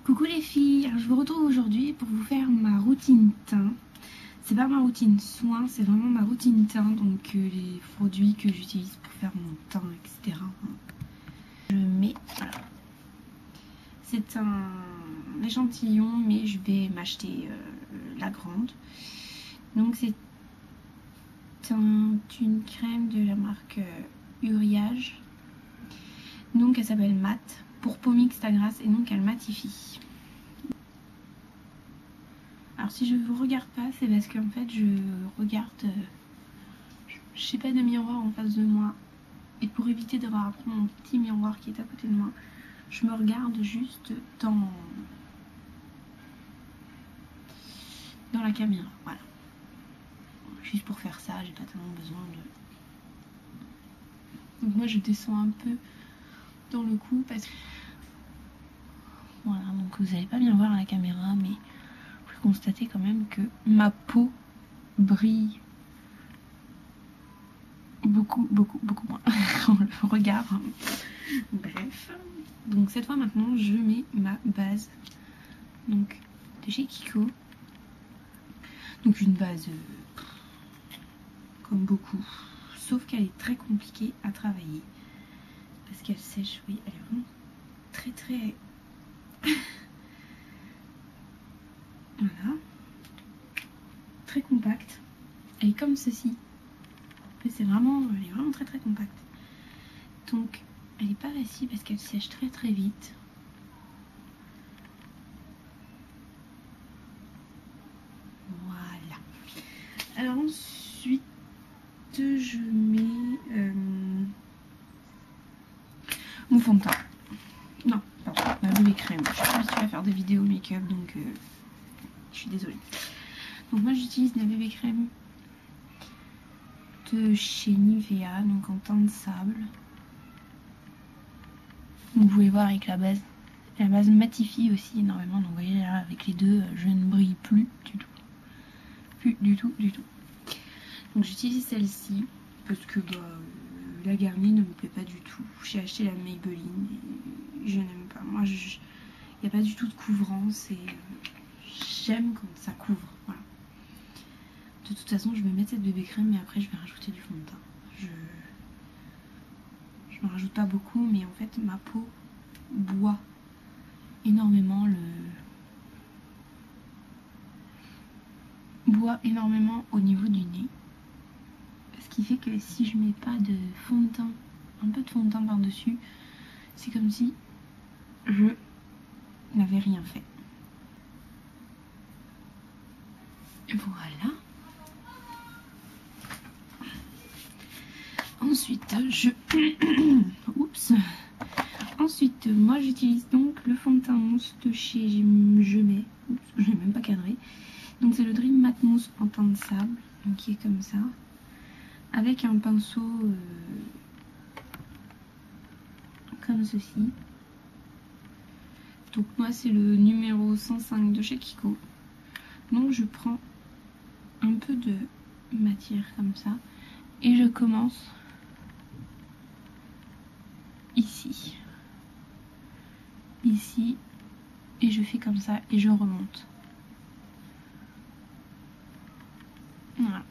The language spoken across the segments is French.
Coucou les filles, alors je vous retrouve aujourd'hui pour vous faire ma routine teint. C'est pas ma routine soin, c'est vraiment ma routine teint, donc les produits que j'utilise pour faire mon teint, etc. Je mets, voilà. C'est un échantillon, mais je vais m'acheter la grande. Donc c'est une crème de la marque Uriage. Donc elle s'appelle Mat, pour peau mixte à grasse, et donc elle matifie. Alors si je vous regarde pas, c'est parce qu'en fait je regarde, je sais pas de miroir en face de moi, et pour éviter d'avoir à prendre mon petit miroir qui est à côté de moi, je me regarde juste dans la caméra, voilà. Juste pour faire ça, j'ai pas tellement besoin de... Donc moi je descends un peu dans le cou parce que... Voilà, donc vous allez pas bien voir à la caméra, mais vous constatez quand même que ma peau brille beaucoup moins. On le regarde. Bref. Donc cette fois maintenant, je mets ma base. Donc de chez Kiko. Donc une base comme beaucoup. Sauf qu'elle est très compliquée à travailler. Parce qu'elle sèche, oui, elle est vraiment très... Voilà. Très compacte. Elle est comme ceci. Elle est vraiment très compacte. Donc elle est pas facile parce qu'elle sèche très vite. Voilà. Alors ensuite je mets mon fond de teint. Non, pardon, ma bébé crème. Je suis pas habituée à faire des vidéos make-up, donc je suis désolée. Donc moi j'utilise la bébé crème de chez Nivea, donc en teint de sable. Donc, vous pouvez voir avec la base. La base matifie aussi énormément, donc vous voyez là avec les deux, je ne brille plus du tout. Plus du tout. Donc j'utilise celle-ci parce que la Garnier ne me plaît pas du tout. J'ai acheté la Maybelline et je n'aime pas. Moi, il n'y a pas du tout de couvrance et j'aime quand ça couvre. Voilà. De toute façon, je vais mettre cette bébé crème, mais après je vais rajouter du fond de teint. Je ne rajoute pas beaucoup, mais en fait ma peau boit énormément au niveau du nez. Ce qui fait que si je mets pas de fond de teint, un peu de fond de teint par dessus, c'est comme si je n'avais rien fait. Voilà. Ensuite Ensuite moi j'utilise donc le fond de teint mousse de chez je l'ai même pas cadré. Donc c'est le Dream Matte Mousse en teint de sable, donc qui est comme ça, avec un pinceau comme ceci. Donc moi c'est le numéro 105 de chez Kiko. Donc je prends un peu de matière comme ça et je commence ici et je fais comme ça et je remonte. Voilà,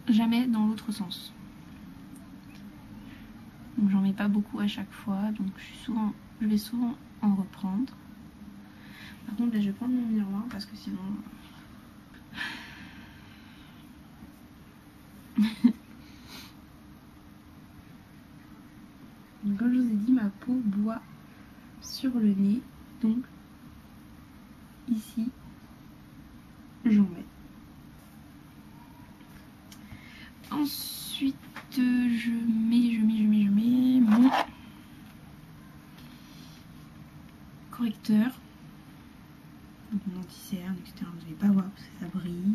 jamais dans l'autre sens. Donc j'en mets pas beaucoup à chaque fois, donc je vais souvent en reprendre. Par contre là je vais prendre mon miroir parce que sinon donc comme je vous ai dit, ma peau boit sur le nez, donc ici j'en mets. Ensuite je mets mon correcteur, donc mon anti-cerne, etc. Vous n'allez pas voir parce que ça brille.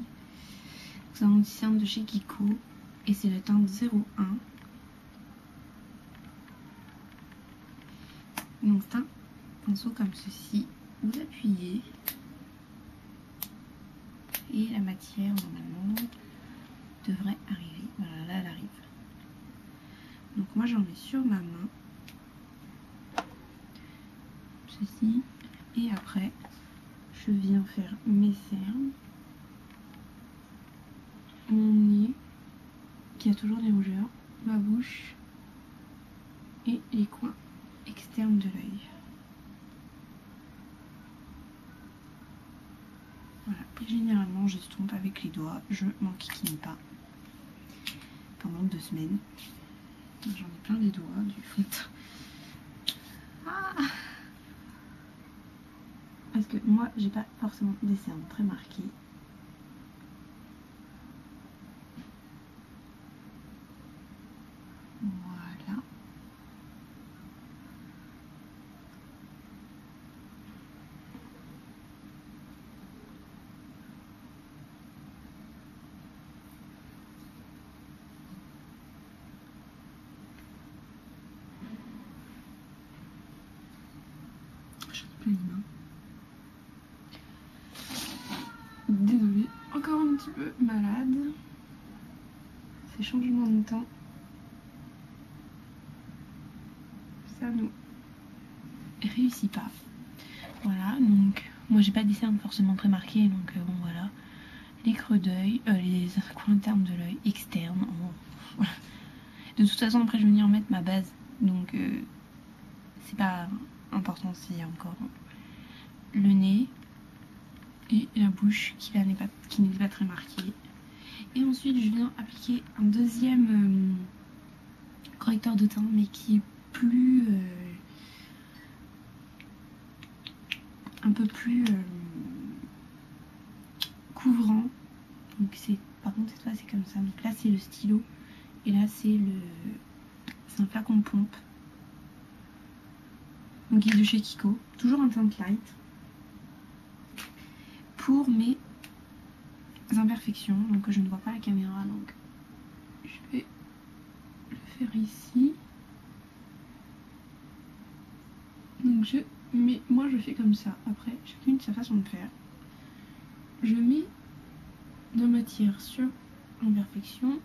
C'est un anti-cerne de chez Kiko et c'est le teint 01. Donc c'est un pinceau comme ceci, vous appuyez et la matière normalement devrait arriver. Voilà, là elle arrive. Donc moi j'en mets sur ma main, ceci, Et après, je viens faire mes cernes, mon nez, qui a toujours des rougeurs, ma bouche et les coins externes de l'œil. Voilà. Et généralement, j'estompe avec les doigts, je m'enquiquine pas pendant 2 semaines. J'en ai plein les doigts, du fond de teint. Ah, parce que moi, j'ai pas forcément des cernes très marquées. Voilà. J'en ai plein les mains. Désolée, encore un petit peu malade. Ces changements de temps, ça nous réussit pas. Voilà, donc moi j'ai pas des cernes forcément très marquées, donc bon voilà. Les creux d'œil, les coins internes de l'œil, externes. Voilà. De toute façon après je vais venir mettre ma base, donc c'est pas important s'il y a encore le nez et la bouche qui n'est pas très marquée. Et ensuite je viens appliquer un deuxième correcteur de teint, mais qui est plus un peu plus couvrant. Donc c'est, par contre cette fois c'est comme ça. Donc là c'est le stylo et là c'est un flacon de pompe. Donc il est de chez Kiko, toujours un teint light pour mes imperfections. Donc je ne vois pas la caméra, donc je vais le faire ici. Donc moi je fais comme ça. Après chacune sa façon de faire. Je mets de matière sur l'imperfection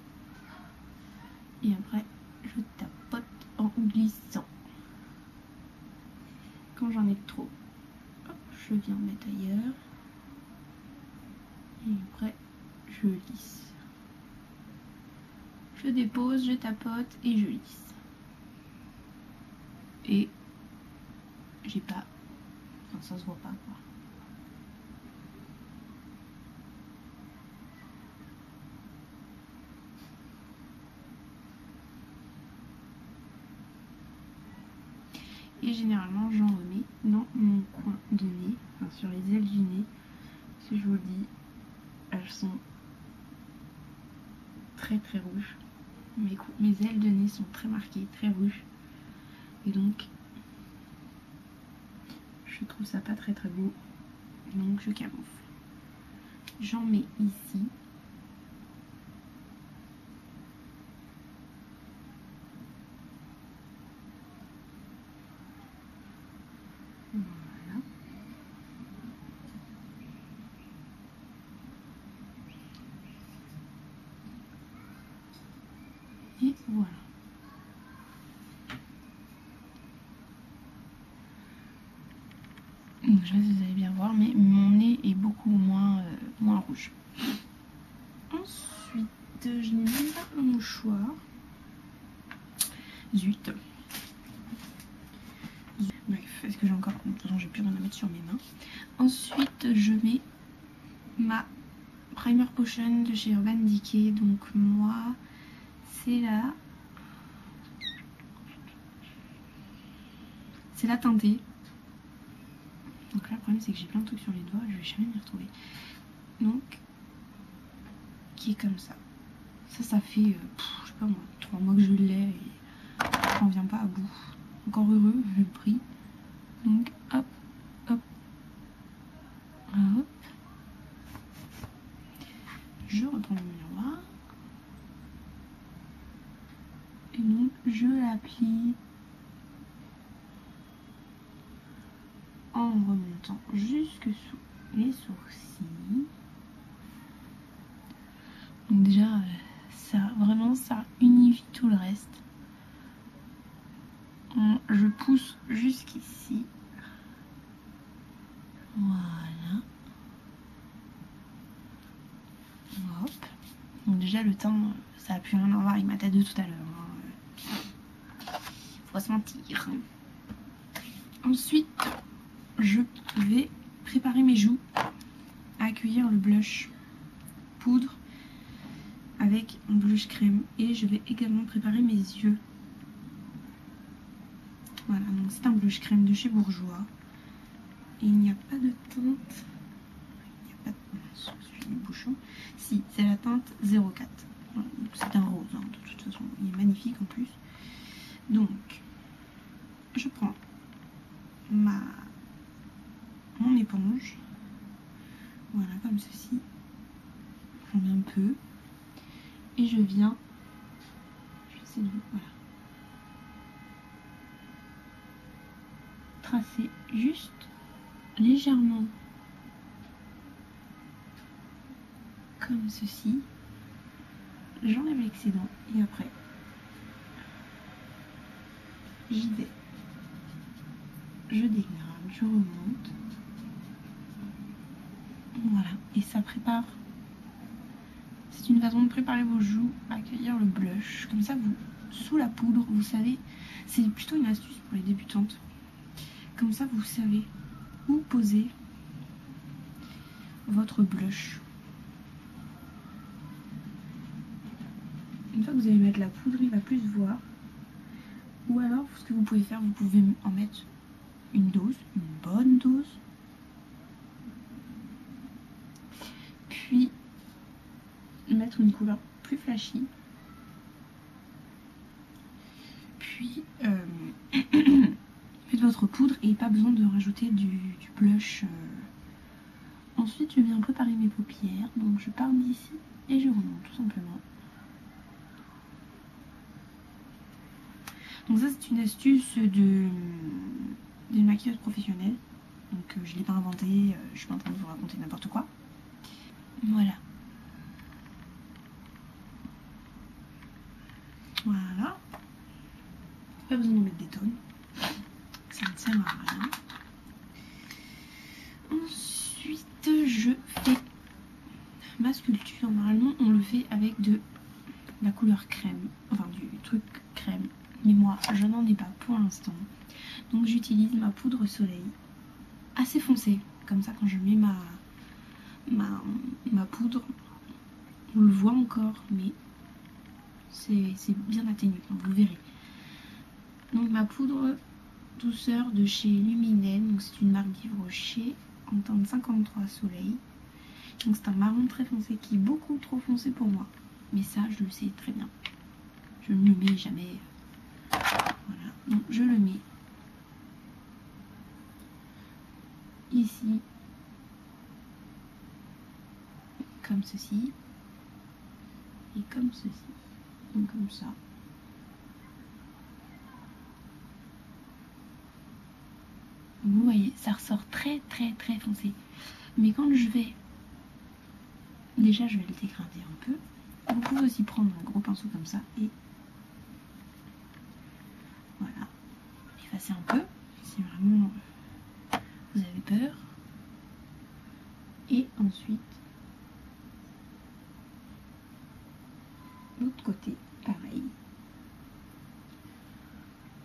et après je tapote en glissant. Quand j'en ai trop, hop, je viens mettre ailleurs et après je lisse. Je dépose, je tapote et je lisse. Et j'ai pas, enfin ça se voit pas quoi. Et généralement j'en remets dans mon coin de nez, enfin sur les ailes du nez. Parce que je vous le dis, elles sont très très rouges. Mes ailes de nez sont très marquées, très rouges. Et donc je trouve ça pas très très beau. Donc je camoufle. J'en mets ici. Voilà. Et voilà. Donc, je sais pas si vous allez bien voir, mais mon nez est beaucoup moins rouge. Ensuite, je n'ai même pas un mouchoir. Zut. Bref, est-ce que j'ai encore... De toute façon, j'ai plus rien à mettre sur mes mains. Ensuite, je mets ma Primer Potion de chez Urban Decay. Donc moi, c'est la teintée. Donc là, le problème, c'est que j'ai plein de trucs sur les doigts. Je vais jamais m'y retrouver. Donc, qui est comme ça. Ça fait, je sais pas moi, 3 mois que je l'ai et j'en viens pas à bout. Encore heureux, vu le prix. Donc, hop, hop, hop. Je reprends le miroir. Et donc, je l'applique en remontant jusque sous les sourcils. Donc déjà, ça unifie tout le reste. Je pousse jusqu'ici. déjà le teint, ça a plus rien à voir avec ma tête de tout à l'heure. Faut pas se mentir. Ensuite, je vais préparer mes joues, accueillir le blush poudre avec un blush crème, et je vais également préparer mes yeux. Voilà, donc c'est un blush crème de chez Bourjois. Et il n'y a pas de teinte. Il n'y a pas de... Je suis du bouchon. Si, c'est la teinte 04. Voilà, c'est un rose, hein, de toute façon. Il est magnifique en plus. Donc, je prends mon éponge. Voilà, comme ceci. On met un peu. Et je viens... J'essaie de... Voilà. Tracer juste légèrement comme ceci. J'enlève l'excédent et après j'y vais, je dégrade, je remonte, voilà, et ça prépare. C'est une façon de préparer vos joues, accueillir le blush, comme ça vous, sous la poudre, vous savez, c'est plutôt une astuce pour les débutantes, comme ça vous savez où poser votre blush. Une fois que vous allez mettre la poudre, il va plus se voir. Ou alors, ce que vous pouvez faire, vous pouvez en mettre une dose, une bonne dose. Puis, mettre une couleur plus flashy. Puis, faites votre poudre et pas besoin de rajouter du blush. Ensuite, je viens préparer mes paupières. Donc, je pars d'ici et je remonte tout simplement. Donc ça c'est une astuce d'une maquilleuse professionnelle. Donc je ne l'ai pas inventée, je suis pas en train de vous raconter n'importe quoi. Voilà. Voilà. Pas besoin de mettre des tonnes. Ça ne sert à rien. Ensuite je fais ma sculpture. Normalement on le fait avec de la couleur crème. Enfin du truc crème. Mais moi, je n'en ai pas pour l'instant. Donc j'utilise ma poudre soleil assez foncée. Comme ça, quand je mets ma poudre, on le voit encore, mais c'est bien atténué, donc vous verrez. Donc ma poudre douceur de chez Luminen. Donc c'est une marque d'Yves Rocher en teinte 53 soleil. Donc c'est un marron très foncé qui est beaucoup trop foncé pour moi. Mais ça, je le sais très bien. Je ne le mets jamais... Voilà, donc je le mets ici, comme ceci, et comme ceci, donc comme ça. Vous voyez, ça ressort très foncé. Mais quand je vais, déjà je vais le dégrader un peu. Vous pouvez aussi prendre un gros pinceau comme ça et voilà, effacer un peu si vraiment vous avez peur. Et ensuite, l'autre côté, pareil.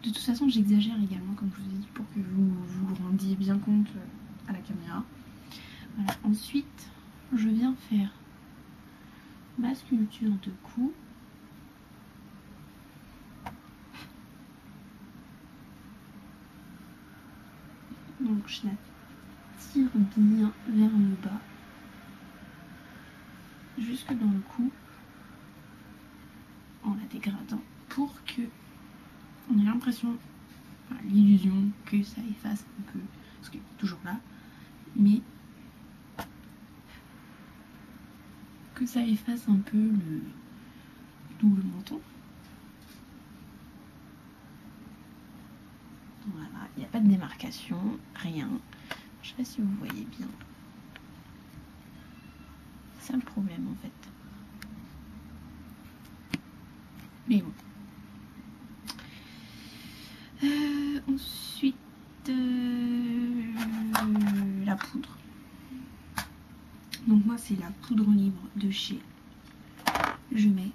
De toute façon, j'exagère également, comme je vous ai dit, pour que vous vous rendiez bien compte à la caméra. Voilà. Ensuite, je viens faire ma sculpture de cou. Donc je la tire bien vers le bas, jusque dans le cou, en la dégradant, pour que on ait l'impression, enfin, l'illusion que ça efface un peu, parce qu'il est toujours là, mais que ça efface un peu le double menton. Voilà, il n'y a pas de démarcation, rien. Je sais pas si vous voyez bien. C'est ça le problème en fait. Mais bon. Ensuite, la poudre. Donc moi c'est la poudre libre de chez je mets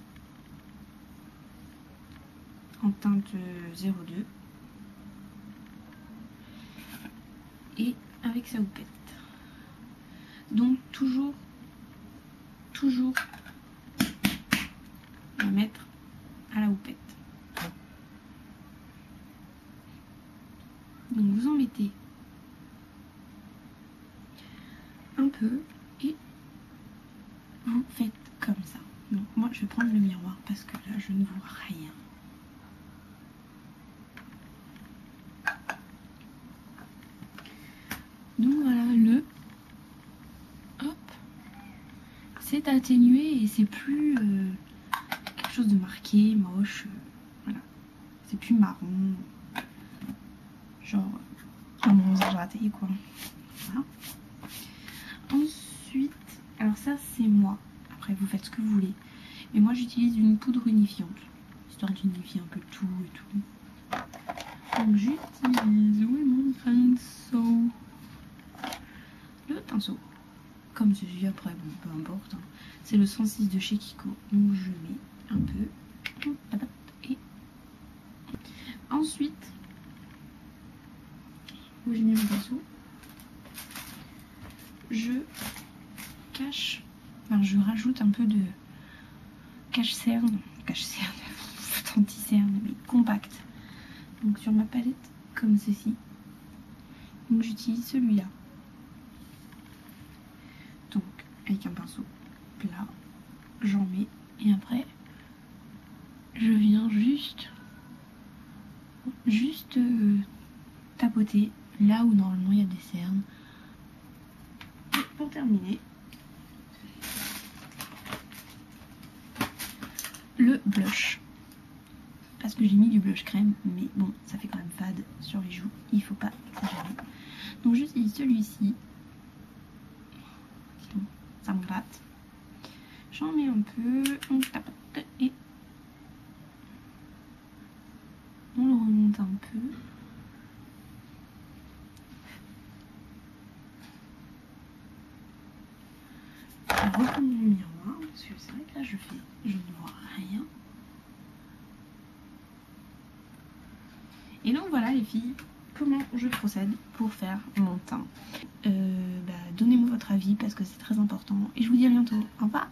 en teinte 02 et avec sa houppette. Donc toujours la mettre à la houppette. Donc vous en mettez un peu et vous faites comme ça. Donc moi je vais prendre le miroir parce que là je ne vois rien. Donc voilà, le hop, c'est atténué et c'est plus quelque chose de marqué, moche, voilà. C'est plus marron, genre un bronzage raté quoi. Voilà. Ensuite, alors ça c'est moi, après vous faites ce que vous voulez, mais moi j'utilise une poudre unifiante, histoire d'unifier un peu tout et tout. Donc j'utilise, où est mon pinceau? Le pinceau, comme ceci, après bon peu importe, hein. C'est le 106 de chez Kiko, donc je mets un peu, et ensuite, où j'ai mis mon pinceau, je cache, enfin je rajoute un peu de cache-cerne, anti-cerne, mais compact, donc sur ma palette comme ceci. Donc j'utilise celui-là, donc avec un pinceau plat, j'en mets et après je viens juste tapoter là où normalement il y a des cernes. Et pour terminer, le blush, parce que j'ai mis du blush crème, mais bon ça fait quand même fade sur les joues, il faut pas exagérer. Donc j'utilise celui-ci, ça me gratte, j'en mets un peu, on tapote et on le remonte un peu. Je vais reprendre mon miroir parce que c'est vrai que là je ne vois rien. Et donc voilà les filles, comment je procède pour faire mon teint. Donnez-moi votre avis parce que c'est très important et je vous dis à bientôt. Au revoir.